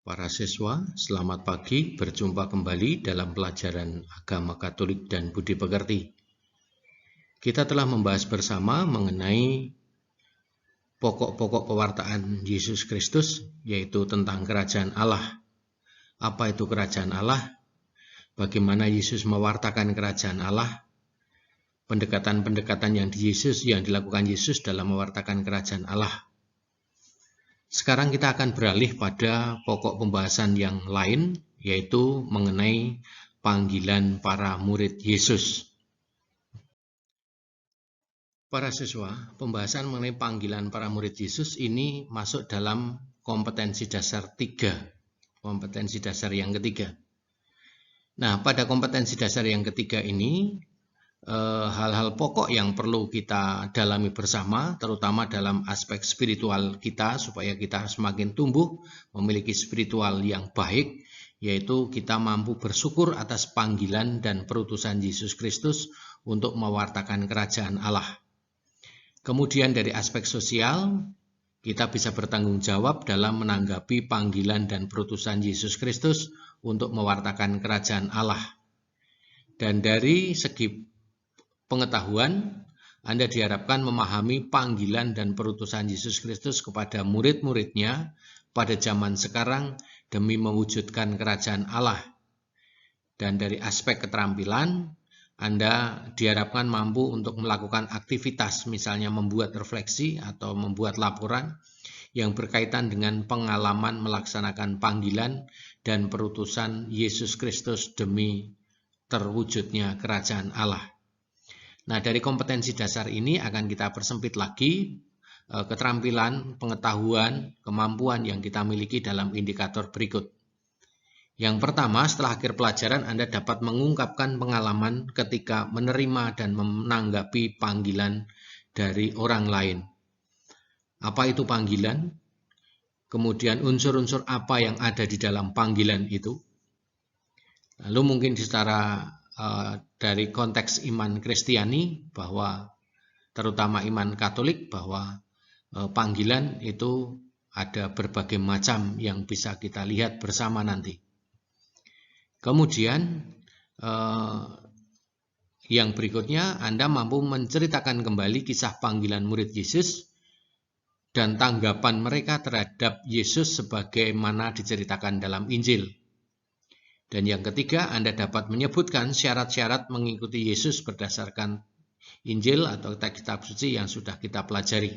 Para siswa, selamat pagi. Berjumpa kembali dalam pelajaran Agama Katolik dan Budi Pekerti. Kita telah membahas bersama mengenai pokok-pokok pewartaan Yesus Kristus, yaitu tentang kerajaan Allah. Apa itu kerajaan Allah? Bagaimana Yesus mewartakan kerajaan Allah? Pendekatan-pendekatan yang dilakukan Yesus dalam mewartakan kerajaan Allah. Sekarang kita akan beralih pada pokok pembahasan yang lain, yaitu mengenai panggilan para murid Yesus. Para siswa, pembahasan mengenai panggilan para murid Yesus ini masuk dalam kompetensi dasar 3, kompetensi dasar yang ketiga. Nah, pada kompetensi dasar yang ketiga ini, hal-hal pokok yang perlu kita dalami bersama, terutama dalam aspek spiritual kita, supaya kita semakin tumbuh, memiliki spiritual yang baik, yaitu kita mampu bersyukur atas panggilan dan perutusan Yesus Kristus untuk mewartakan kerajaan Allah. Kemudian dari aspek sosial, kita bisa bertanggung jawab dalam menanggapi panggilan dan perutusan Yesus Kristus untuk mewartakan kerajaan Allah. Dan dari segi pengetahuan, Anda diharapkan memahami panggilan dan perutusan Yesus Kristus kepada murid-muridnya pada zaman sekarang demi mewujudkan kerajaan Allah. Dan dari aspek keterampilan, Anda diharapkan mampu untuk melakukan aktivitas, misalnya membuat refleksi atau membuat laporan yang berkaitan dengan pengalaman melaksanakan panggilan dan perutusan Yesus Kristus demi terwujudnya kerajaan Allah. Nah, dari kompetensi dasar ini akan kita persempit lagi keterampilan, pengetahuan, kemampuan yang kita miliki dalam indikator berikut. Yang pertama, setelah akhir pelajaran Anda dapat mengungkapkan pengalaman ketika menerima dan menanggapi panggilan dari orang lain. Apa itu panggilan? Kemudian unsur-unsur apa yang ada di dalam panggilan itu? Lalu mungkin secara dari konteks iman Kristiani, bahwa terutama iman Katolik, bahwa panggilan itu ada berbagai macam yang bisa kita lihat bersama nanti. Kemudian yang berikutnya, Anda mampu menceritakan kembali kisah panggilan murid Yesus dan tanggapan mereka terhadap Yesus sebagaimana diceritakan dalam Injil. Dan yang ketiga, Anda dapat menyebutkan syarat-syarat mengikuti Yesus berdasarkan Injil atau teks kitab suci yang sudah kita pelajari.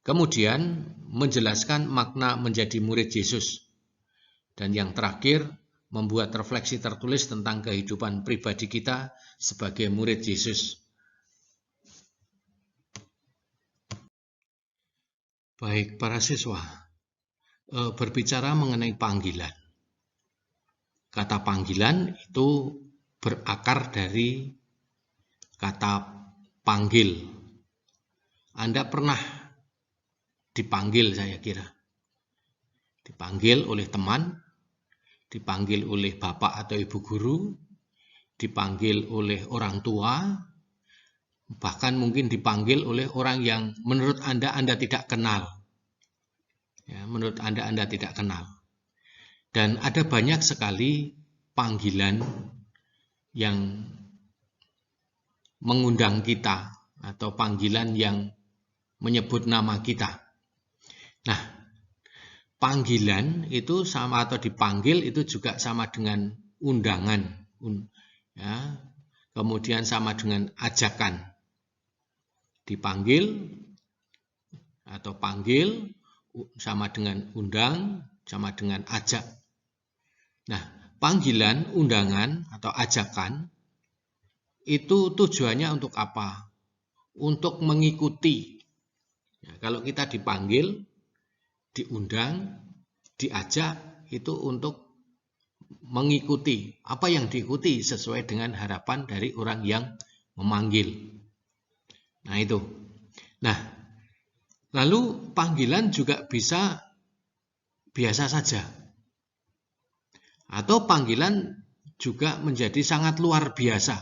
Kemudian, menjelaskan makna menjadi murid Yesus. Dan yang terakhir, membuat refleksi tertulis tentang kehidupan pribadi kita sebagai murid Yesus. Baik, para siswa, berbicara mengenai panggilan. Kata panggilan itu berakar dari kata panggil. Anda pernah dipanggil, saya kira. Dipanggil oleh teman, dipanggil oleh bapak atau ibu guru, dipanggil oleh orang tua, bahkan mungkin dipanggil oleh orang yang menurut Anda tidak kenal. Ya, menurut Anda tidak kenal. Dan ada banyak sekali panggilan yang mengundang kita atau panggilan yang menyebut nama kita. Nah, panggilan itu sama atau dipanggil itu juga sama dengan undangan, ya. Kemudian sama dengan ajakan. Dipanggil atau panggil sama dengan undang, sama dengan ajak. Nah, panggilan, undangan, atau ajakan itu tujuannya untuk apa? Untuk mengikuti. Ya, kalau kita dipanggil, diundang, diajak, itu untuk mengikuti. Apa yang diikuti sesuai dengan harapan dari orang yang memanggil. Nah, itu. Nah, lalu panggilan juga bisa biasa saja. Atau panggilan juga menjadi sangat luar biasa.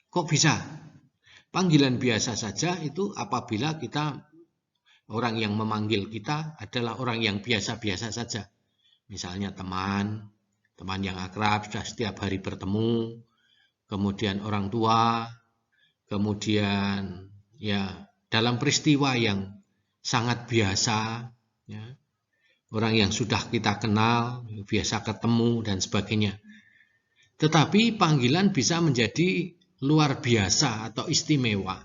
Kok bisa? Panggilan biasa saja itu apabila orang yang memanggil kita adalah orang yang biasa-biasa saja. Misalnya teman yang akrab, sudah setiap hari bertemu, kemudian orang tua, kemudian ya dalam peristiwa yang sangat biasa, ya, orang yang sudah kita kenal, biasa ketemu dan sebagainya. Tetapi panggilan bisa menjadi luar biasa atau istimewa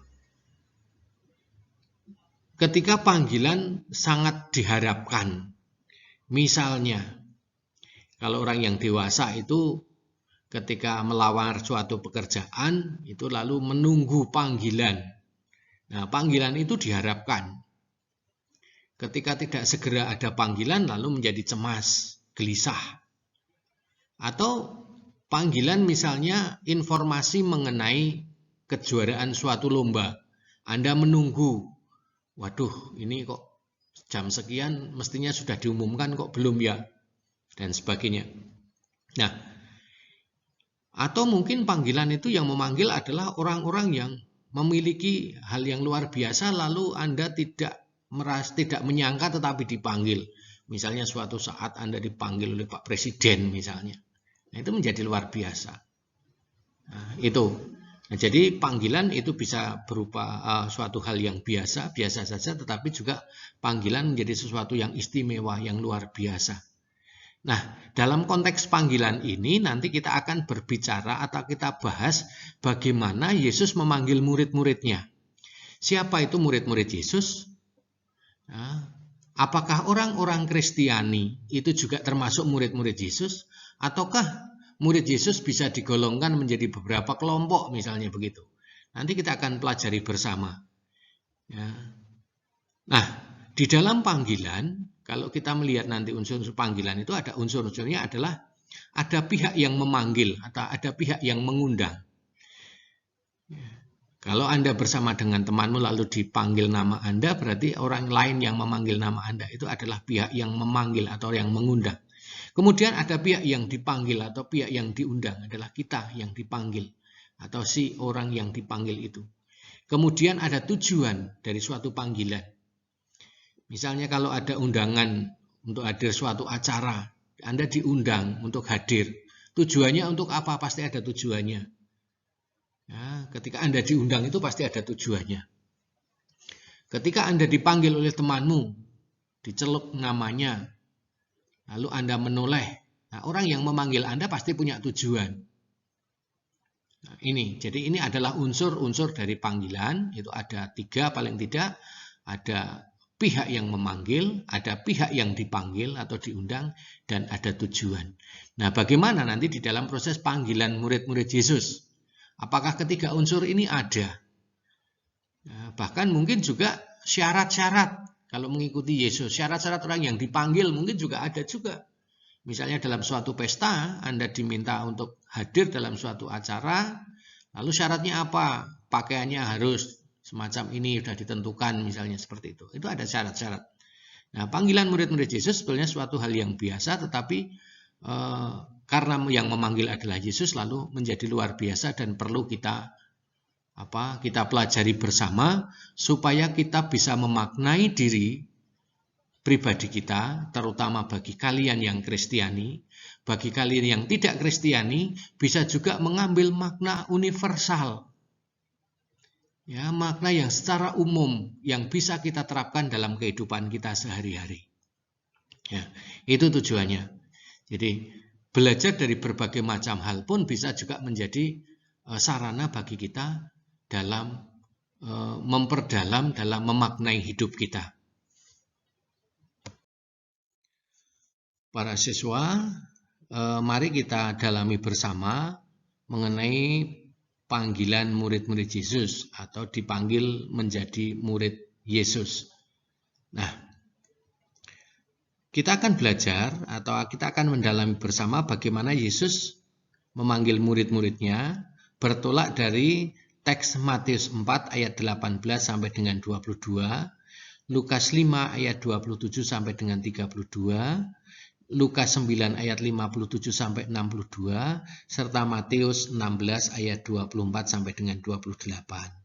ketika panggilan sangat diharapkan. Misalnya, kalau orang yang dewasa itu ketika melamar suatu pekerjaan, itu lalu menunggu panggilan. Nah, panggilan itu diharapkan. Ketika tidak segera ada panggilan, lalu menjadi cemas, gelisah. Atau panggilan misalnya informasi mengenai kejuaraan suatu lomba. Anda menunggu, waduh ini kok jam sekian mestinya sudah diumumkan kok belum ya, dan sebagainya. Nah, atau mungkin panggilan itu yang memanggil adalah orang-orang yang memiliki hal yang luar biasa, lalu Anda tidak menyangka tetapi dipanggil. Misalnya suatu saat Anda dipanggil oleh Pak Presiden misalnya. Nah, itu menjadi luar biasa. Nah, itu. Nah, jadi panggilan itu bisa berupa suatu hal yang biasa saja, tetapi juga panggilan menjadi sesuatu yang istimewa, yang luar biasa. Nah, dalam konteks panggilan ini nanti kita akan berbicara atau kita bahas bagaimana Yesus memanggil murid-muridnya. Siapa itu murid-murid Yesus? Nah, apakah orang-orang Kristiani itu juga termasuk murid-murid Yesus? Ataukah murid Yesus bisa digolongkan menjadi beberapa kelompok misalnya begitu? Nanti kita akan pelajari bersama. Ya. Nah, di dalam panggilan, kalau kita melihat nanti unsur-unsur panggilan itu ada unsur-unsurnya adalah ada pihak yang memanggil atau ada pihak yang mengundang. Ya. Kalau Anda bersama dengan temanmu lalu dipanggil nama Anda, berarti orang lain yang memanggil nama Anda itu adalah pihak yang memanggil atau yang mengundang. Kemudian ada pihak yang dipanggil atau pihak yang diundang, adalah kita yang dipanggil atau si orang yang dipanggil itu. Kemudian ada tujuan dari suatu panggilan. Misalnya kalau ada undangan untuk hadir suatu acara, Anda diundang untuk hadir. Tujuannya untuk apa? Pasti ada tujuannya. Ya, ketika Anda diundang itu pasti ada tujuannya. Ketika Anda dipanggil oleh temanmu, dicelup namanya, lalu Anda menoleh. Nah, orang yang memanggil Anda pasti punya tujuan. Nah, jadi ini adalah unsur-unsur dari panggilan. Itu ada 3 paling tidak. Ada pihak yang memanggil, ada pihak yang dipanggil atau diundang, dan ada tujuan. Nah, bagaimana nanti di dalam proses panggilan murid-murid Yesus? Apakah ketiga unsur ini ada? Nah, bahkan mungkin juga syarat-syarat. Kalau mengikuti Yesus, syarat-syarat orang yang dipanggil mungkin juga ada juga. Misalnya dalam suatu pesta, Anda diminta untuk hadir dalam suatu acara, lalu syaratnya apa? Pakaiannya harus semacam ini, sudah ditentukan misalnya seperti itu. Itu ada syarat-syarat. Nah, panggilan murid-murid Yesus sebetulnya suatu hal yang biasa, tetapi karena yang memanggil adalah Yesus, lalu menjadi luar biasa dan perlu kita pelajari bersama supaya kita bisa memaknai diri pribadi kita, terutama bagi kalian yang Kristiani. Bagi kalian yang tidak Kristiani bisa juga mengambil makna universal, ya, makna yang secara umum yang bisa kita terapkan dalam kehidupan kita sehari-hari. Ya, itu tujuannya. Jadi belajar dari berbagai macam hal pun bisa juga menjadi sarana bagi kita dalam memperdalam, dalam memaknai hidup kita. Para siswa, mari kita dalami bersama mengenai panggilan murid-murid Yesus atau dipanggil menjadi murid Yesus. Nah, kita akan belajar atau kita akan mendalami bersama bagaimana Yesus memanggil murid-muridnya bertolak dari teks Matius 4 ayat 18 sampai dengan 22, Lukas 5 ayat 27 sampai dengan 32, Lukas 9 ayat 57 sampai 62, serta Matius 16 ayat 24 sampai dengan 28.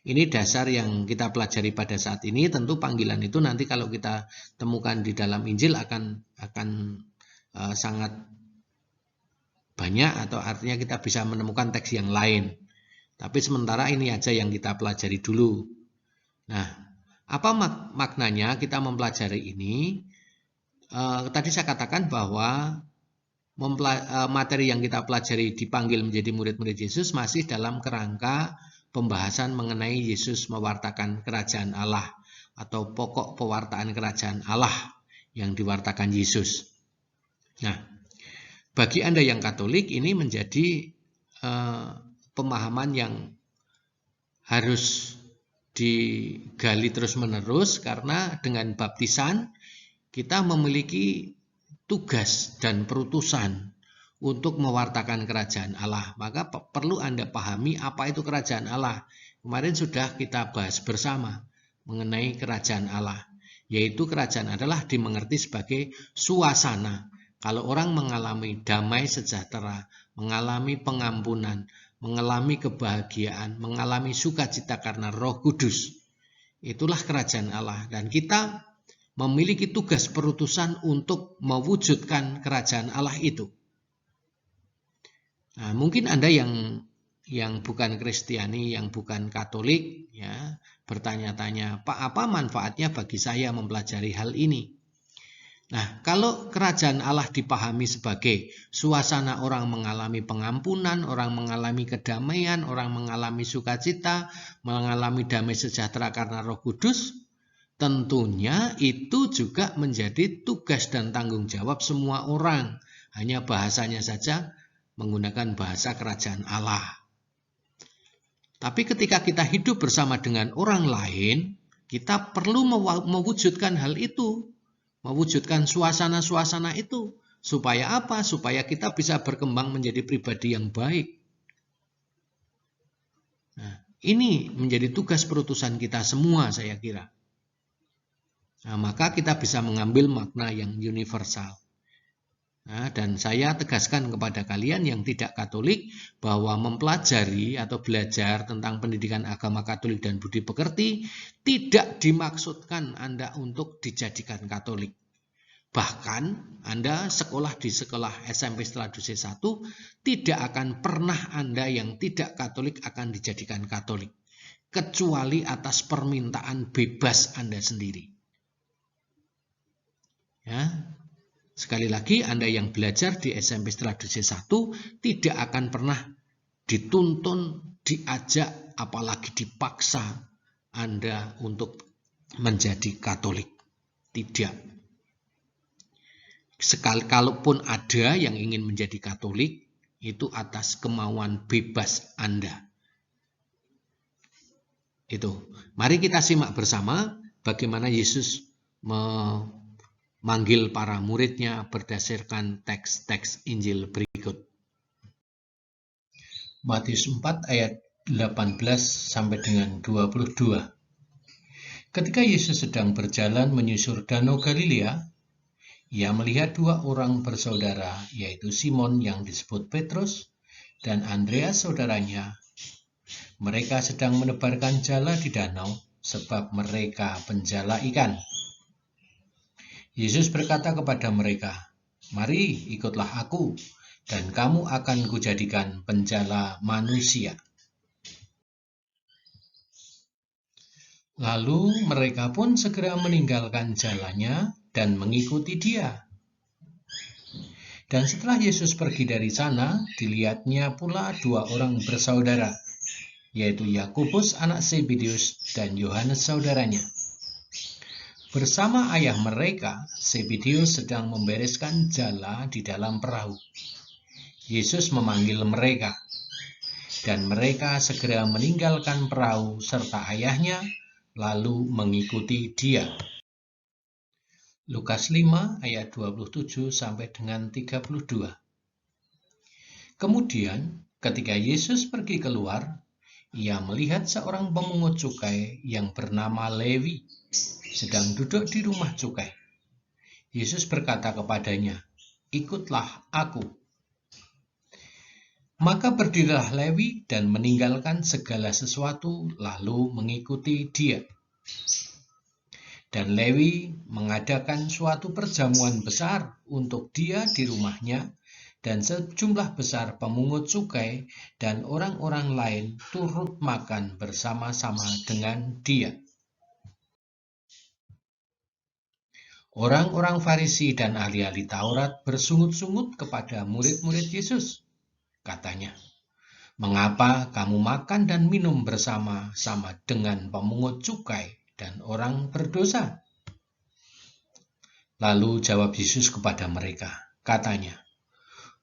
Ini dasar yang kita pelajari pada saat ini. Tentu panggilan itu nanti kalau kita temukan di dalam Injil akan sangat banyak, atau artinya kita bisa menemukan teks yang lain. Tapi sementara ini aja yang kita pelajari dulu. Nah, apa maknanya kita mempelajari ini? Tadi saya katakan bahwa materi yang kita pelajari dipanggil menjadi murid-murid Yesus masih dalam kerangka pembahasan mengenai Yesus mewartakan kerajaan Allah atau pokok pewartaan kerajaan Allah yang diwartakan Yesus. Nah, bagi Anda yang Katolik ini menjadi pemahaman yang harus digali terus-menerus, karena dengan baptisan kita memiliki tugas dan perutusan untuk mewartakan kerajaan Allah. Maka perlu Anda pahami apa itu kerajaan Allah. Kemarin sudah kita bahas bersama mengenai kerajaan Allah, yaitu kerajaan adalah dimengerti sebagai suasana. Kalau orang mengalami damai sejahtera, mengalami pengampunan, mengalami kebahagiaan, mengalami sukacita karena Roh Kudus, itulah kerajaan Allah. Dan kita memiliki tugas perutusan untuk mewujudkan kerajaan Allah itu. Nah, mungkin Anda yang bukan Kristiani, yang bukan Katolik, ya, bertanya-tanya, Pak, apa manfaatnya bagi saya mempelajari hal ini? Nah, kalau kerajaan Allah dipahami sebagai suasana orang mengalami pengampunan, orang mengalami kedamaian, orang mengalami sukacita, mengalami damai sejahtera karena Roh Kudus, tentunya itu juga menjadi tugas dan tanggung jawab semua orang. Hanya bahasanya saja menggunakan bahasa kerajaan Allah. Tapi ketika kita hidup bersama dengan orang lain, kita perlu mewujudkan hal itu, mewujudkan suasana-suasana itu. Supaya apa? Supaya kita bisa berkembang menjadi pribadi yang baik. Nah, ini menjadi tugas perutusan kita semua, saya kira. Nah, maka kita bisa mengambil makna yang universal. Nah, dan saya tegaskan kepada kalian yang tidak Katolik bahwa mempelajari atau belajar tentang pendidikan agama Katolik dan budi pekerti tidak dimaksudkan Anda untuk dijadikan Katolik. Bahkan Anda sekolah di sekolah SMP Seladuse 1, tidak akan pernah Anda yang tidak Katolik akan dijadikan Katolik, kecuali atas permintaan bebas Anda sendiri. Ya, sekali lagi, Anda yang belajar di SMP Seladuse 1 tidak akan pernah dituntun, diajak, apalagi dipaksa Anda untuk menjadi Katolik. Tidak. Kalaupun ada yang ingin menjadi Katolik, itu atas kemauan bebas Anda. Itu. Mari kita simak bersama bagaimana Yesus memanggil para muridnya berdasarkan teks-teks Injil berikut. Matius 4 ayat 18 sampai dengan 22. Ketika Yesus sedang berjalan menyusur Danau Galilea, Ia melihat dua orang bersaudara, yaitu Simon yang disebut Petrus dan Andreas saudaranya. Mereka sedang menebarkan jala di danau, sebab mereka penjala ikan. Yesus berkata kepada mereka, "Mari ikutlah aku, dan kamu akan kujadikan penjala manusia." Lalu mereka pun segera meninggalkan jalannya dan mengikuti Dia. Dan setelah Yesus pergi dari sana, dilihatnya pula dua orang bersaudara, yaitu Yakobus anak Zebedeus dan Yohanes saudaranya. Bersama ayah mereka, Zebedeus sedang membereskan jala di dalam perahu. Yesus memanggil mereka, dan mereka segera meninggalkan perahu serta ayahnya, lalu mengikuti Dia. Lukas 5 ayat 27 sampai dengan 32. Kemudian ketika Yesus pergi keluar, Ia melihat seorang pemungut cukai yang bernama Lewi sedang duduk di rumah cukai. Yesus berkata kepadanya, "Ikutlah aku." Maka berdirilah Lewi dan meninggalkan segala sesuatu lalu mengikuti Dia. Dan Lewi mengadakan suatu perjamuan besar untuk dia di rumahnya, dan sejumlah besar pemungut cukai dan orang-orang lain turut makan bersama-sama dengan dia. Orang-orang Farisi dan ahli-ahli Taurat bersungut-sungut kepada murid-murid Yesus. Katanya, "Mengapa kamu makan dan minum bersama-sama dengan pemungut cukai dan orang berdosa?" Lalu jawab Yesus kepada mereka, katanya,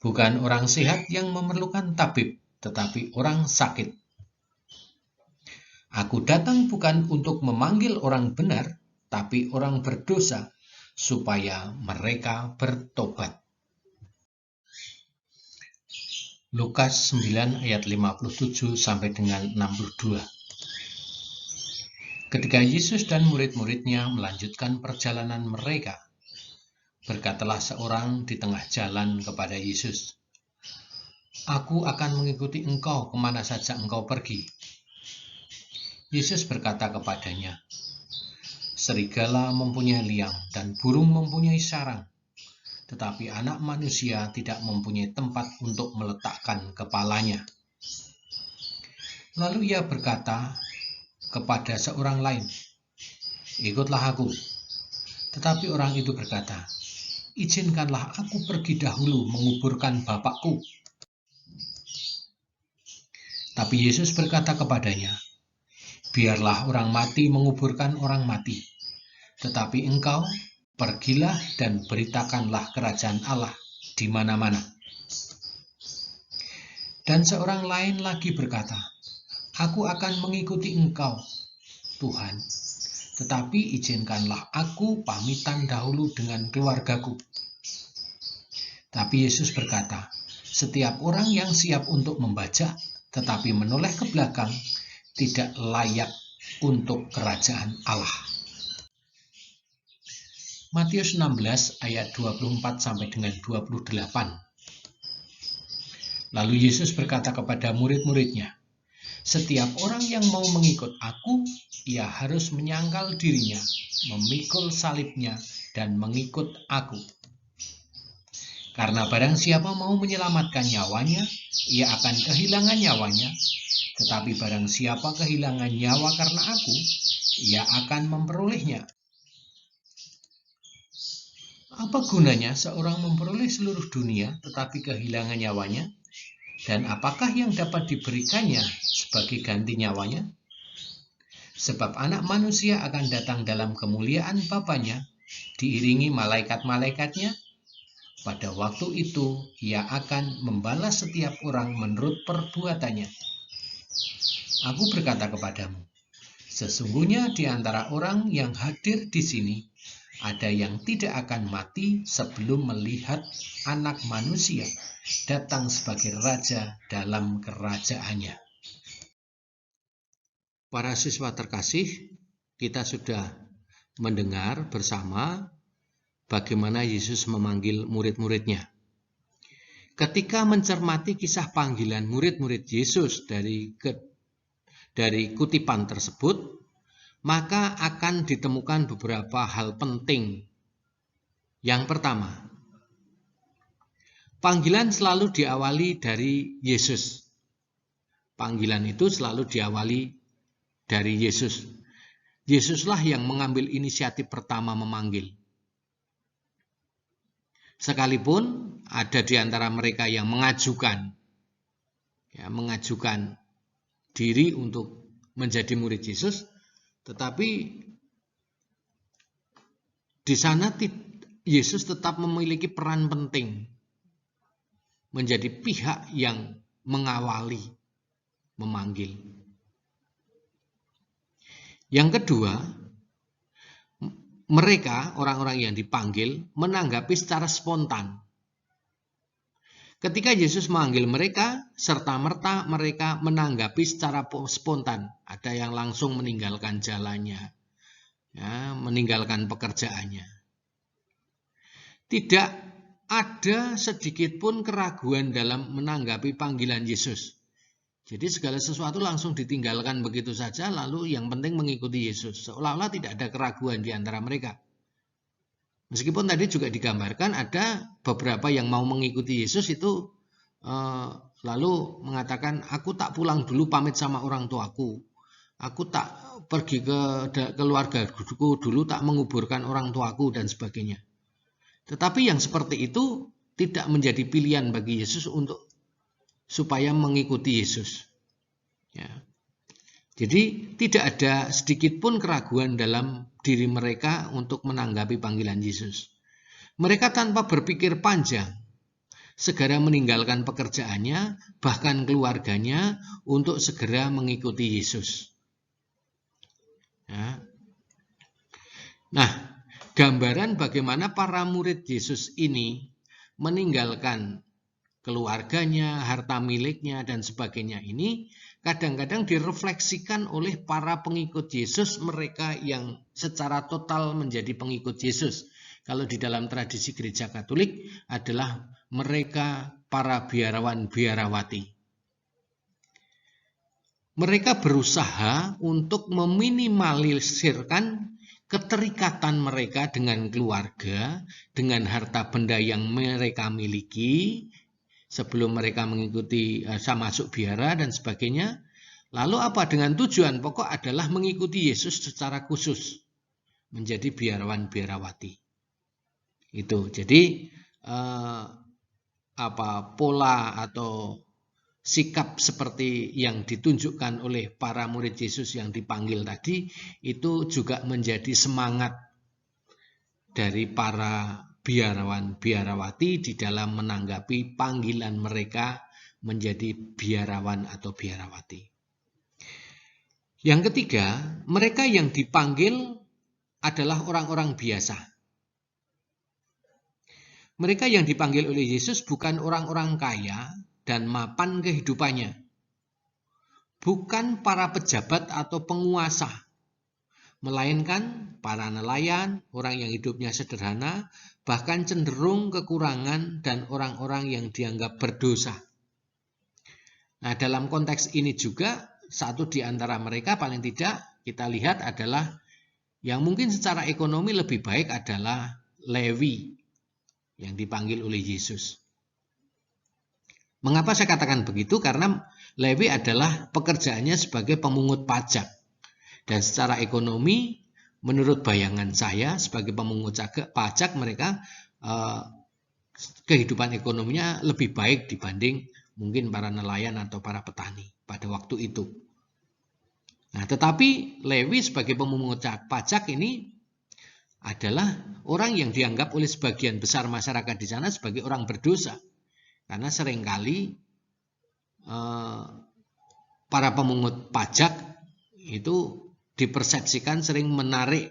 "Bukan orang sehat yang memerlukan tabib, tetapi orang sakit. Aku datang bukan untuk memanggil orang benar, tapi orang berdosa, supaya mereka bertobat." Lukas 9 ayat 57 sampai dengan 62. Ketika Yesus dan murid-muridnya melanjutkan perjalanan mereka, berkatalah seorang di tengah jalan kepada Yesus, "Aku akan mengikuti engkau kemana saja engkau pergi." Yesus berkata kepadanya, "Serigala mempunyai liang dan burung mempunyai sarang, tetapi Anak Manusia tidak mempunyai tempat untuk meletakkan kepalanya." Lalu ia berkata kepada seorang lain, "Ikutlah aku." Tetapi orang itu berkata, "Izinkanlah aku pergi dahulu menguburkan Bapakku." Tapi Yesus berkata kepadanya, "Biarlah orang mati menguburkan orang mati, tetapi engkau pergilah dan beritakanlah kerajaan Allah di mana-mana." Dan seorang lain lagi berkata, "Aku akan mengikuti engkau, Tuhan, tetapi izinkanlah aku pamitan dahulu dengan keluargaku." Tapi Yesus berkata, "Setiap orang yang siap untuk membajak, tetapi menoleh ke belakang, tidak layak untuk kerajaan Allah." Matius 16 ayat 24 sampai dengan 28. Lalu Yesus berkata kepada murid-muridnya, "Setiap orang yang mau mengikut aku, ia harus menyangkal dirinya, memikul salibnya, dan mengikut aku. Karena barang siapa mau menyelamatkan nyawanya, ia akan kehilangan nyawanya. Tetapi barang siapa kehilangan nyawa karena aku, ia akan memperolehnya." Apa gunanya seorang memperoleh seluruh dunia tetapi kehilangan nyawanya? Dan apakah yang dapat diberikannya sebagai ganti nyawanya? Sebab Anak Manusia akan datang dalam kemuliaan Bapanya, diiringi malaikat-malaikatnya. Pada waktu itu ia akan membalas setiap orang menurut perbuatannya. Aku berkata kepadamu, sesungguhnya di antara orang yang hadir di sini, ada yang tidak akan mati sebelum melihat Anak Manusia datang sebagai Raja dalam kerajaannya. Para siswa terkasih, kita sudah mendengar bersama bagaimana Yesus memanggil murid-muridnya. Ketika mencermati kisah panggilan murid-murid Yesus dari kutipan tersebut, maka akan ditemukan beberapa hal penting. Yang pertama, panggilan selalu diawali dari Yesus. Panggilan itu selalu diawali dari Yesus. Yesuslah yang mengambil inisiatif pertama memanggil. Sekalipun ada di antara mereka yang mengajukan diri untuk menjadi murid Yesus, tetapi di sana Yesus tetap memiliki peran penting, menjadi pihak yang mengawali, memanggil. Yang kedua, mereka, orang-orang yang dipanggil, menanggapi secara spontan. Ketika Yesus memanggil mereka, serta-merta mereka menanggapi secara spontan. Ada yang langsung meninggalkan jalannya, meninggalkan pekerjaannya. Tidak ada sedikit pun keraguan dalam menanggapi panggilan Yesus. Jadi segala sesuatu langsung ditinggalkan begitu saja, lalu yang penting mengikuti Yesus. Seolah-olah tidak ada keraguan di antara mereka. Meskipun tadi juga digambarkan ada beberapa yang mau mengikuti Yesus itu lalu mengatakan, aku tak pulang dulu pamit sama orang tuaku. Aku tak pergi ke keluargaku dulu, tak menguburkan orang tuaku dan sebagainya. Tetapi yang seperti itu tidak menjadi pilihan bagi Yesus supaya mengikuti Yesus. Ya. Jadi tidak ada sedikit pun keraguan dalam diri mereka untuk menanggapi panggilan Yesus. Mereka tanpa berpikir panjang segera meninggalkan pekerjaannya, bahkan keluarganya, untuk segera mengikuti Yesus. Ya. Nah, gambaran bagaimana para murid Yesus ini meninggalkan keluarganya, harta miliknya, dan sebagainya ini kadang-kadang direfleksikan oleh para pengikut Yesus, mereka yang secara total menjadi pengikut Yesus. Kalau di dalam tradisi gereja Katolik adalah mereka para biarawan-biarawati. Mereka berusaha untuk meminimalisirkan keterikatan mereka dengan keluarga, dengan harta benda yang mereka miliki, sebelum mereka mengikuti masuk biara dan sebagainya. Lalu apa? Dengan tujuan pokok adalah mengikuti Yesus secara khusus, menjadi biarawan-biarawati. Itu. Jadi pola atau sikap seperti yang ditunjukkan oleh para murid Yesus yang dipanggil tadi itu juga menjadi semangat dari para biarawan-biarawati di dalam menanggapi panggilan mereka menjadi biarawan atau biarawati. Yang ketiga, mereka yang dipanggil adalah orang-orang biasa. Mereka yang dipanggil oleh Yesus bukan orang-orang kaya dan mapan kehidupannya. Bukan para pejabat atau penguasa, melainkan para nelayan, orang yang hidupnya sederhana, bahkan cenderung kekurangan, dan orang-orang yang dianggap berdosa. Nah, dalam konteks ini juga, satu di antara mereka paling tidak kita lihat adalah yang mungkin secara ekonomi lebih baik adalah Lewi yang dipanggil oleh Yesus. Mengapa saya katakan begitu? Karena Lewi adalah pekerjaannya sebagai pemungut pajak. Dan secara ekonomi, menurut bayangan saya sebagai pemungut pajak, mereka kehidupan ekonominya lebih baik dibanding mungkin para nelayan atau para petani pada waktu itu. Nah, tetapi Lewi sebagai pemungut pajak ini adalah orang yang dianggap oleh sebagian besar masyarakat di sana sebagai orang berdosa. Karena seringkali para pemungut pajak itu dipersepsikan sering menarik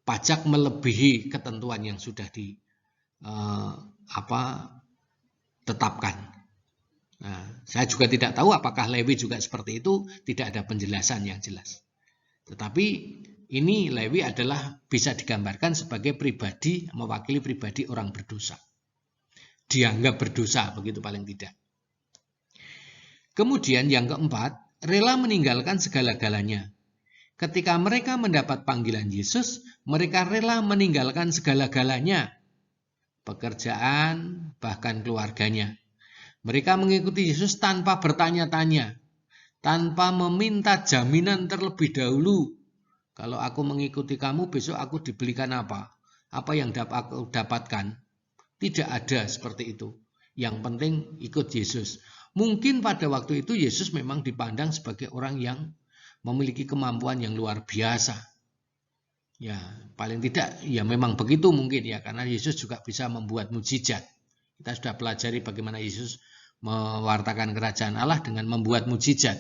pajak melebihi ketentuan yang sudah ditetapkan. Nah, saya juga tidak tahu apakah Lewi juga seperti itu, tidak ada penjelasan yang jelas. Tetapi ini Lewi adalah bisa digambarkan sebagai pribadi, mewakili pribadi orang berdosa. Dianggap berdosa, begitu paling tidak. Kemudian yang keempat, rela meninggalkan segala-galanya. Ketika mereka mendapat panggilan Yesus, mereka rela meninggalkan segala-galanya. Pekerjaan, bahkan keluarganya. Mereka mengikuti Yesus tanpa bertanya-tanya, tanpa meminta jaminan terlebih dahulu. Kalau aku mengikuti kamu, besok aku dibelikan apa? Apa yang aku dapatkan? Tidak ada seperti itu. Yang penting ikut Yesus. Mungkin pada waktu itu Yesus memang dipandang sebagai orang yang memiliki kemampuan yang luar biasa. Ya, paling tidak ya memang begitu mungkin ya, karena Yesus juga bisa membuat mukjizat. Kita sudah pelajari bagaimana Yesus mewartakan kerajaan Allah dengan membuat mukjizat.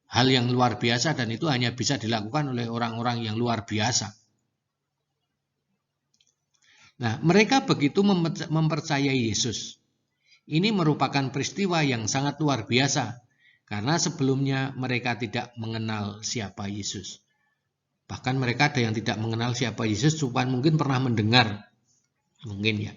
Hal yang luar biasa, dan itu hanya bisa dilakukan oleh orang-orang yang luar biasa. Nah, mereka begitu mempercayai Yesus. Ini merupakan peristiwa yang sangat luar biasa. Karena sebelumnya mereka tidak mengenal siapa Yesus. Bahkan mereka ada yang tidak mengenal siapa Yesus, cuma mungkin pernah mendengar. Mungkin ya.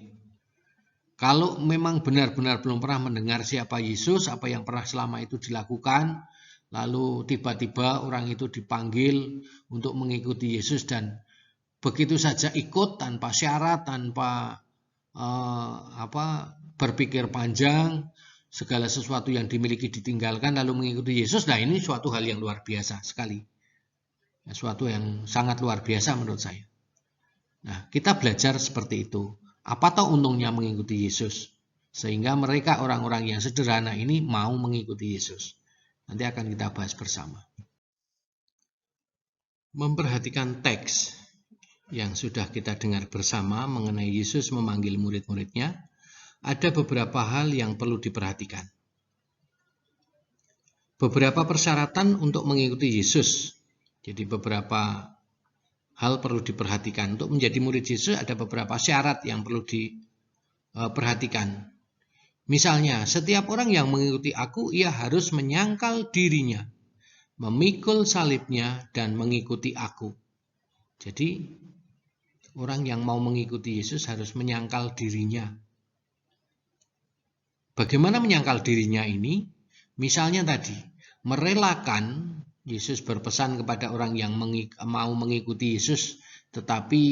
Kalau memang benar-benar belum pernah mendengar siapa Yesus, apa yang pernah selama itu dilakukan, lalu tiba-tiba orang itu dipanggil untuk mengikuti Yesus dan begitu saja ikut tanpa syarat, tanpa berpikir panjang, segala sesuatu yang dimiliki ditinggalkan lalu mengikuti Yesus. Nah, ini suatu hal yang luar biasa sekali. Suatu yang sangat luar biasa menurut saya. Nah, kita belajar seperti itu. Apa toh untungnya mengikuti Yesus? Sehingga mereka orang-orang yang sederhana ini mau mengikuti Yesus. Nanti akan kita bahas bersama. Memperhatikan teks yang sudah kita dengar bersama mengenai Yesus memanggil murid-muridnya, ada beberapa hal yang perlu diperhatikan. Beberapa persyaratan untuk mengikuti Yesus. Jadi beberapa hal perlu diperhatikan. Untuk menjadi murid Yesus ada beberapa syarat yang perlu diperhatikan. Misalnya, setiap orang yang mengikuti aku, ia harus menyangkal dirinya, memikul salibnya, dan mengikuti aku. Jadi, orang yang mau mengikuti Yesus harus menyangkal dirinya. Bagaimana menyangkal dirinya ini? Misalnya tadi, merelakan. Yesus berpesan kepada orang yang mau mengikuti Yesus, tetapi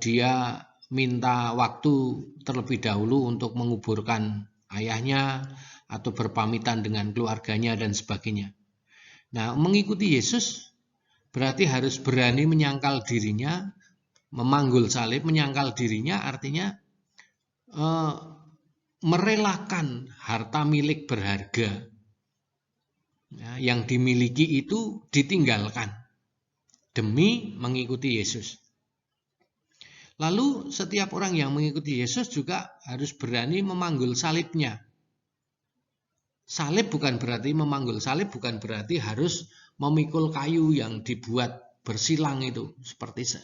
dia minta waktu terlebih dahulu untuk menguburkan ayahnya atau berpamitan dengan keluarganya dan sebagainya. Nah, mengikuti Yesus berarti harus berani menyangkal dirinya, memanggul salib. Menyangkal dirinya artinya merelakan harta milik berharga yang dimiliki itu ditinggalkan demi mengikuti Yesus. Lalu setiap orang yang mengikuti Yesus juga harus berani memanggul salibnya. Salib bukan berarti memanggul salib, bukan berarti harus memikul kayu yang dibuat bersilang itu, seperti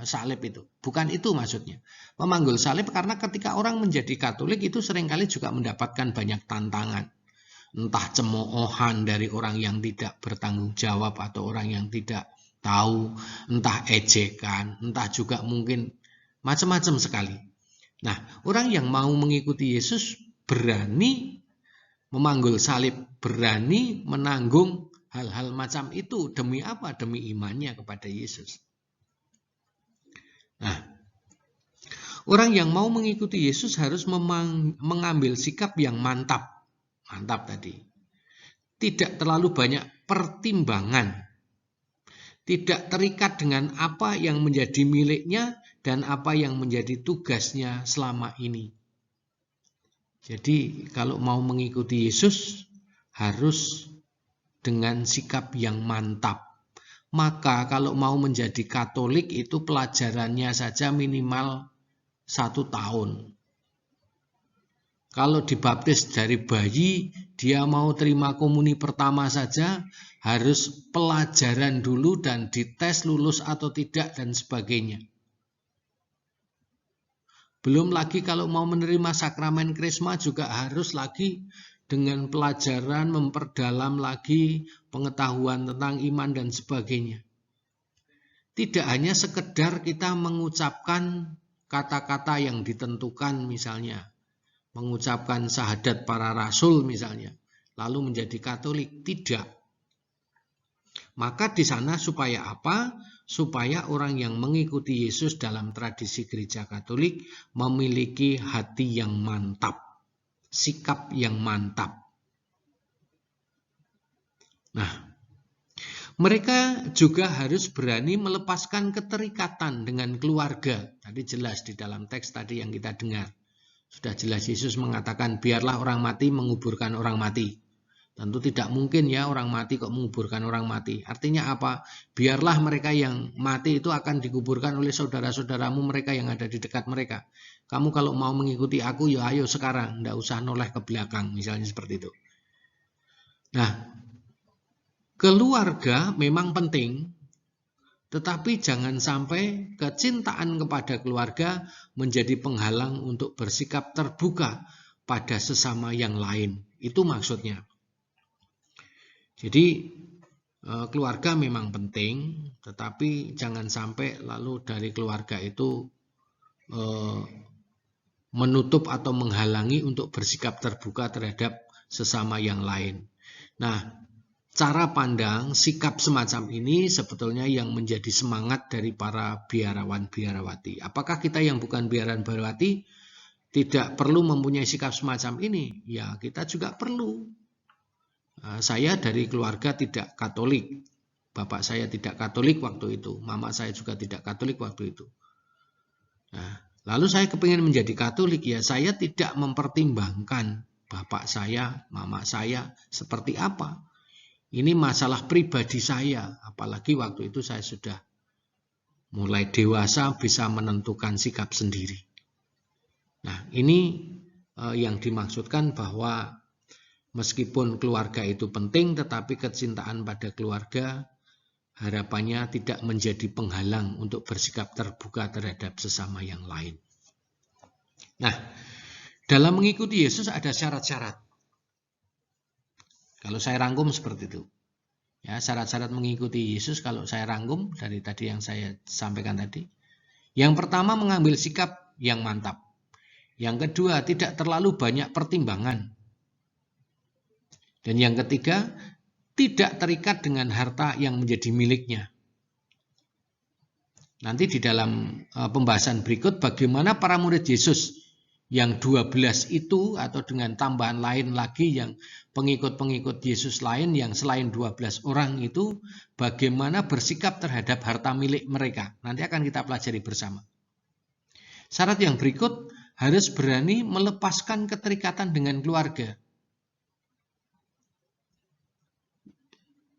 salib itu. Bukan itu maksudnya. Memanggul salib karena ketika orang menjadi Katolik itu seringkali juga mendapatkan banyak tantangan. Entah cemoohan dari orang yang tidak bertanggung jawab atau orang yang tidak tahu, entah ejekan, entah juga mungkin macam-macam sekali. Nah, orang yang mau mengikuti Yesus berani memanggul salib, berani menanggung hal-hal macam itu. Demi apa? Demi imannya kepada Yesus. Nah, orang yang mau mengikuti Yesus harus mengambil sikap yang mantap. Mantap tadi. Tidak terlalu banyak pertimbangan. Tidak terikat dengan apa yang menjadi miliknya dan apa yang menjadi tugasnya selama ini. Jadi kalau mau mengikuti Yesus harus dengan sikap yang mantap. Maka kalau mau menjadi Katolik itu pelajarannya saja minimal 1 tahun. Kalau dibaptis dari bayi, dia mau terima komuni pertama saja, harus pelajaran dulu dan dites lulus atau tidak dan sebagainya. Belum lagi kalau mau menerima sakramen Krisma juga harus lagi dengan pelajaran memperdalam lagi pengetahuan tentang iman dan sebagainya. Tidak hanya sekedar kita mengucapkan kata-kata yang ditentukan misalnya. Mengucapkan syahadat para rasul misalnya, lalu menjadi Katolik. Tidak. Maka di sana supaya apa? Supaya orang yang mengikuti Yesus dalam tradisi gereja Katolik memiliki hati yang mantap, sikap yang mantap. Nah, mereka juga harus berani melepaskan keterikatan dengan keluarga. Tadi jelas di dalam teks tadi yang kita dengar. Sudah jelas Yesus mengatakan biarlah orang mati menguburkan orang mati. Tentu tidak mungkin ya orang mati kok menguburkan orang mati. Artinya apa? Biarlah mereka yang mati itu akan dikuburkan oleh saudara-saudaramu mereka yang ada di dekat mereka. Kamu kalau mau mengikuti aku ya ayo sekarang. Tidak usah noleh ke belakang misalnya seperti itu. Nah, keluarga memang penting. Tetapi jangan sampai kecintaan kepada keluarga menjadi penghalang untuk bersikap terbuka pada sesama yang lain. Itu maksudnya. Jadi keluarga memang penting, tetapi jangan sampai lalu dari keluarga itu menutup atau menghalangi untuk bersikap terbuka terhadap sesama yang lain. Nah, cara pandang sikap semacam ini sebetulnya yang menjadi semangat dari para biarawan-biarawati. Apakah kita yang bukan biarawan-biarawati tidak perlu mempunyai sikap semacam ini? Ya, kita juga perlu. Saya dari keluarga tidak Katolik. Bapak saya tidak Katolik waktu itu. Mama saya juga tidak Katolik waktu itu. Nah, lalu saya kepingin menjadi Katolik, ya saya tidak mempertimbangkan bapak saya, mama saya seperti apa. Ini masalah pribadi saya, apalagi waktu itu saya sudah mulai dewasa bisa menentukan sikap sendiri. Nah, ini yang dimaksudkan bahwa meskipun keluarga itu penting, tetapi kecintaan pada keluarga harapannya tidak menjadi penghalang untuk bersikap terbuka terhadap sesama yang lain. Nah, dalam mengikuti Yesus ada syarat-syarat. Kalau saya rangkum seperti itu. Ya, syarat-syarat mengikuti Yesus kalau saya rangkum dari tadi yang saya sampaikan tadi. Yang pertama, mengambil sikap yang mantap. Yang kedua, tidak terlalu banyak pertimbangan. Dan yang ketiga, tidak terikat dengan harta yang menjadi miliknya. Nanti di dalam pembahasan berikut bagaimana para murid Yesus yang 12 itu atau dengan tambahan lain lagi yang pengikut-pengikut Yesus lain yang selain 12 orang itu bagaimana bersikap terhadap harta milik mereka. Nanti akan kita pelajari bersama. Syarat yang berikut harus berani melepaskan keterikatan dengan keluarga.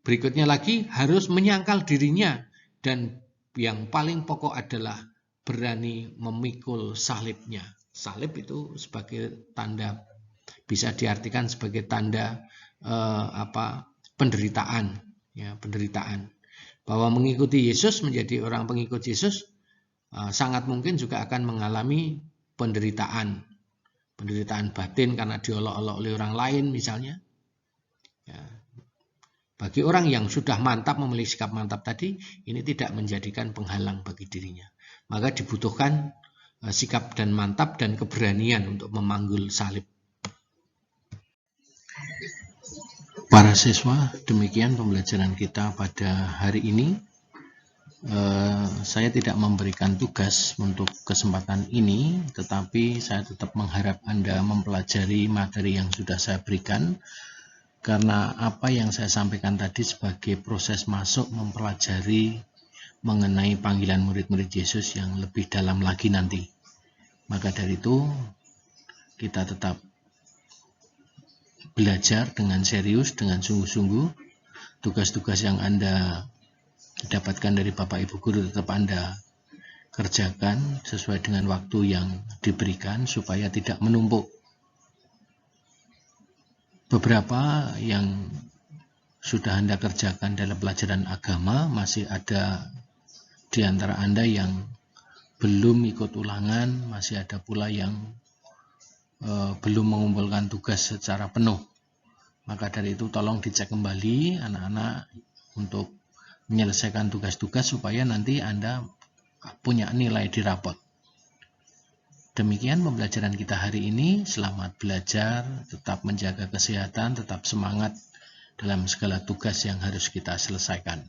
Berikutnya lagi harus menyangkal dirinya dan yang paling pokok adalah berani memikul salibnya. Salib itu sebagai tanda, bisa diartikan sebagai tanda penderitaan, ya, penderitaan. Bahwa mengikuti Yesus, menjadi orang pengikut Yesus sangat mungkin juga akan mengalami penderitaan batin karena diolok-olok oleh orang lain misalnya. Ya. Bagi orang yang sudah mantap, memiliki sikap mantap tadi, ini tidak menjadikan penghalang bagi dirinya. Maka dibutuhkan sikap dan mantap dan keberanian untuk memanggul salib. Para siswa, demikian pembelajaran kita pada hari ini. Saya tidak memberikan tugas untuk kesempatan ini, tetapi saya tetap mengharap Anda mempelajari materi yang sudah saya berikan. Karena apa yang saya sampaikan tadi sebagai proses masuk mempelajari mengenai panggilan murid-murid Yesus yang lebih dalam lagi nanti. Maka dari itu kita tetap belajar dengan serius, dengan sungguh-sungguh. Tugas-tugas yang Anda dapatkan dari Bapak Ibu Guru tetap Anda kerjakan sesuai dengan waktu yang diberikan supaya tidak menumpuk. Beberapa yang sudah Anda kerjakan dalam pelajaran agama, masih ada di antara Anda yang belum ikut ulangan, masih ada pula yang belum mengumpulkan tugas secara penuh. Maka dari itu tolong dicek kembali anak-anak untuk menyelesaikan tugas-tugas supaya nanti Anda punya nilai di rapot. Demikian pembelajaran kita hari ini. Selamat belajar, tetap menjaga kesehatan, tetap semangat dalam segala tugas yang harus kita selesaikan.